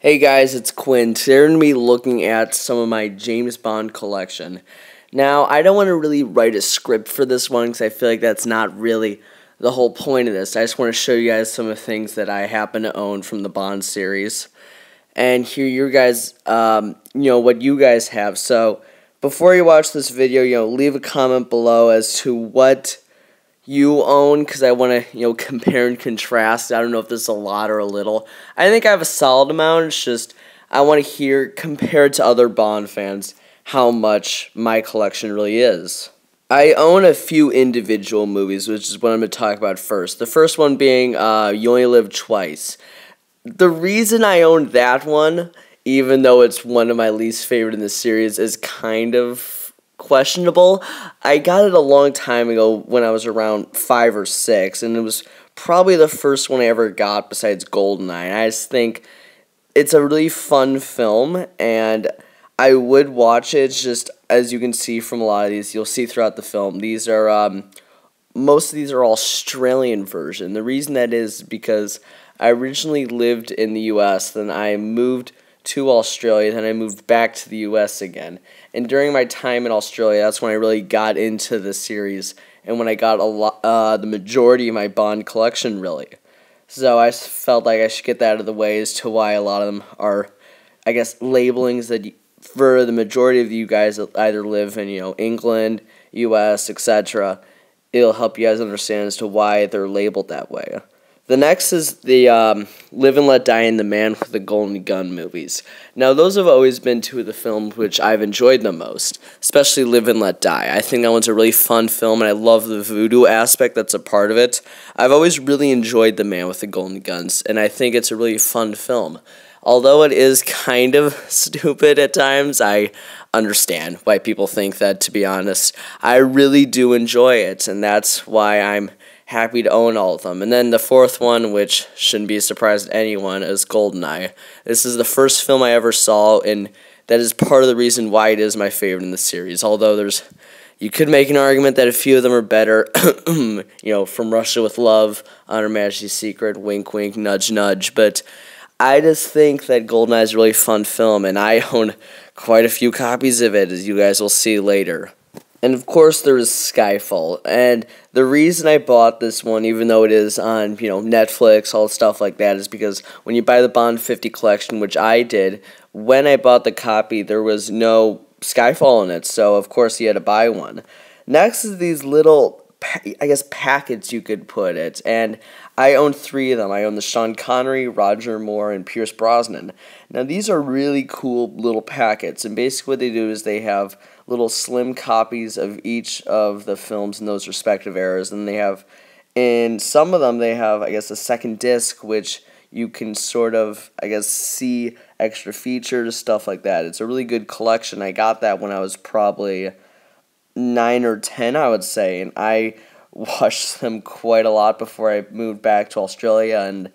Hey guys, it's Quinn. Today we're going to be looking at some of my James Bond collection. Now, I don't want to really write a script for this one because I feel like that's not really the whole point of this. I just want to show you guys some of the things that I happen to own from the Bond series. And hear your guys, what you guys have. So, before you watch this video, leave a comment below as to what you own, because I want to, compare and contrast. I don't know if this is a lot or a little. I think I have a solid amount. It's just I want to hear, compared to other Bond fans, how much my collection really is. I own a few individual movies, which is what I'm going to talk about first. The first one being You Only Live Twice. The reason I own that one, even though it's one of my least favorite in the series, is kind of questionable. I got it a long time ago when I was around 5 or 6, and it was probably the first one I ever got besides Goldeneye. And I just think it's a really fun film, and I would watch it. It's just, as you can see from a lot of these, you'll see throughout the film, these are, most of these are Australian version. The reason that is because I originally lived in the U.S., then I moved to Australia, then I moved back to the U.S. again. And during my time in Australia, that's when I really got into the series, and when I got the majority of my Bond collection, really. So I felt like I should get that out of the way as to why a lot of them are, I guess, labelings that for the majority of you guys that either live in, England, U.S., etc., it'll help you guys understand as to why they're labeled that way. The next is the Live and Let Die and The Man with the Golden Gun movies. Now, those have always been two of the films which I've enjoyed the most, especially Live and Let Die. I think that one's a really fun film, and I love the voodoo aspect that's a part of it. I've always really enjoyed The Man with the Golden Guns, and I think it's a really fun film. Although it is kind of stupid at times, I understand why people think that, to be honest. I really do enjoy it, and that's why I'm happy to own all of them. And then the fourth one, which shouldn't be a surprise to anyone, is Goldeneye. This is the first film I ever saw, and that is part of the reason why it is my favorite in the series. Although you could make an argument that a few of them are better, From Russia with Love, On Her Majesty's Secret, wink wink, nudge nudge, but I just think that Goldeneye is a really fun film, and I own quite a few copies of it, as you guys will see later. And of course there is Skyfall, and the reason I bought this one, even though it is on, Netflix, all stuff like that, is because when you buy the Bond 50 collection, which I did, when I bought the copy, there was no Skyfall in it, so of course you had to buy one. Next is these little, packets you could put it, and I own 3 of them. I own the Sean Connery, Roger Moore, and Pierce Brosnan. Now, these are really cool little packets, and basically what they do is they have little slim copies of each of the films in those respective eras, and in some of them, they have, a second disc, which you can sort of, see extra features, stuff like that. It's a really good collection. I got that when I was probably 9 or 10, I would say, and I watched them quite a lot before I moved back to Australia, and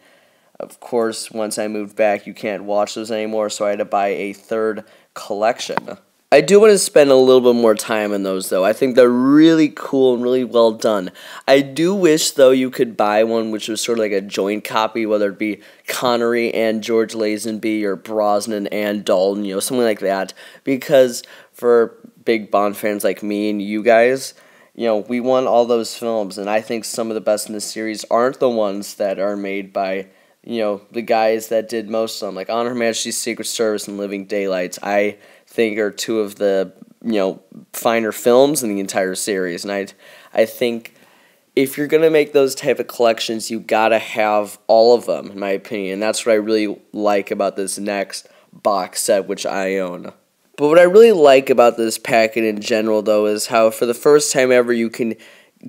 of course, once I moved back, you can't watch those anymore, so I had to buy a third collection. I do want to spend a little bit more time on those, though. I think they're really cool and really well done. I do wish, though, you could buy one which was sort of like a joint copy, whether it be Connery and George Lazenby or Brosnan and Dalton, something like that, because for big Bond fans like me and you guys, we won all those films, and I think some of the best in the series aren't the ones that are made by, the guys that did most of them, like On Her Majesty's Secret Service and Living Daylights. I think are two of the, finer films in the entire series, and I think if you're going to make those type of collections, you gotta have all of them, in my opinion. That's what I really like about this next box set, which I own. But what I really like about this packet in general, though, is how for the first time ever you can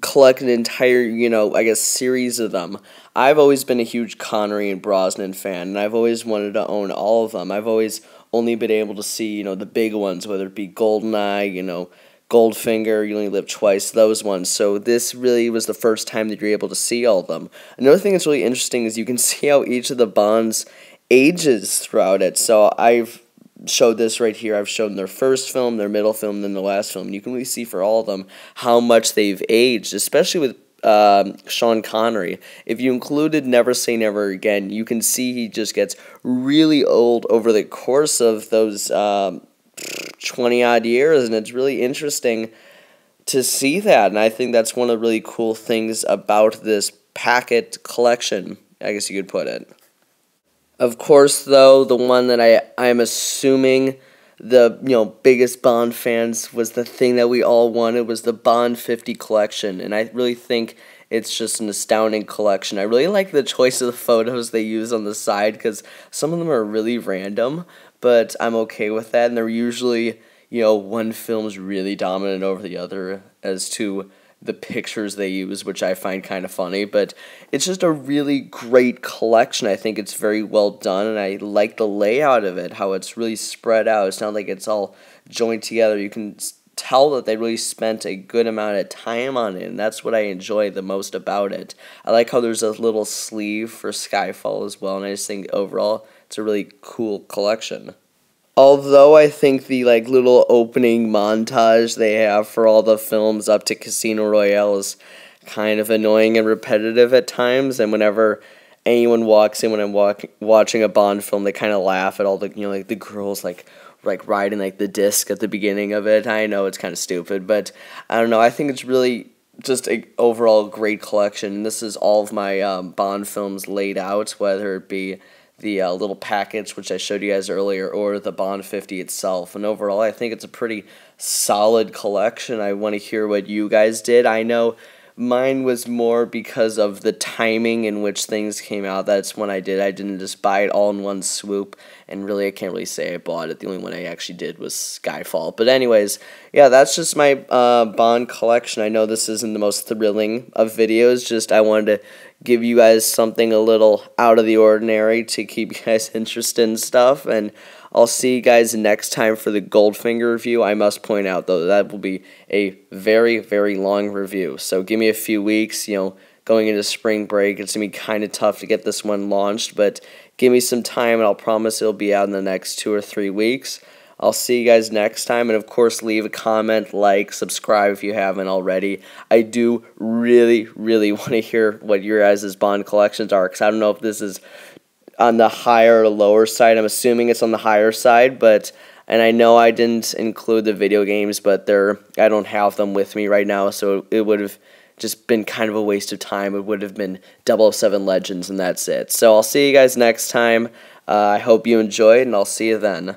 collect an entire, series of them. I've always been a huge Connery and Brosnan fan, and I've always wanted to own all of them. I've always only been able to see, the big ones, whether it be Goldeneye, Goldfinger, You Only Live Twice, those ones. So this really was the first time that you're able to see all of them. Another thing that's really interesting is you can see how each of the Bonds ages throughout it. So I've showed this right here. I've shown their first film, their middle film, then the last film. You can really see for all of them how much they've aged, especially with Sean Connery. If you included Never Say Never Again, you can see he just gets really old over the course of those 20-odd years, and it's really interesting to see that, and I think that's one of the really cool things about this packet collection, I guess you could put it. Of course, though, the one that I'm assuming the biggest Bond fans was the thing that we all wanted was the Bond 50 collection, and I really think it's just an astounding collection. I really like the choice of the photos they use on the side because some of them are really random, but I'm okay with that, and they're usually one film's really dominant over the other as to the pictures they use, which I find kind of funny, but it's just a really great collection. I think it's very well done, and I like the layout of it, how it's really spread out. It's not like it's all joined together. You can tell that they really spent a good amount of time on it, and that's what I enjoy the most about it. I like how there's a little sleeve for Skyfall as well, and I just think overall it's a really cool collection. Although I think the little opening montage they have for all the films up to Casino Royale is kind of annoying and repetitive at times, and whenever anyone walks in when I'm watching a Bond film, they kind of laugh at all the the girls riding the disc at the beginning of it. I know it's kind of stupid, but I don't know. I think it's really just an overall great collection. This is all of my Bond films laid out, whether it be the little package, which I showed you guys earlier, or the Bond 50 itself. And overall, I think it's a pretty solid collection. I want to hear what you guys did. I know mine was more because of the timing in which things came out. That's when I did. I didn't just buy it all in one swoop, and really, I can't really say I bought it. The only one I actually did was Skyfall. But anyways, yeah, that's just my Bond collection. I know this isn't the most thrilling of videos, just I wanted to give you guys something a little out of the ordinary to keep you guys interested in stuff, and I'll see you guys next time for the Goldfinger review. I must point out, though, that will be a very, very long review, so give me a few weeks. Going into spring break, it's going to be kind of tough to get this one launched, but give me some time, and I'll promise it'll be out in the next 2 or 3 weeks. I'll see you guys next time, and of course, leave a comment, subscribe if you haven't already. I do really, really want to hear what your guys' Bond collections are, because I don't know if this is on the higher or lower side. I'm assuming it's on the higher side, and I know I didn't include the video games, but I don't have them with me right now, so it would have just been kind of a waste of time. It would have been 007 Legends, and that's it. So I'll see you guys next time. I hope you enjoyed, and I'll see you then.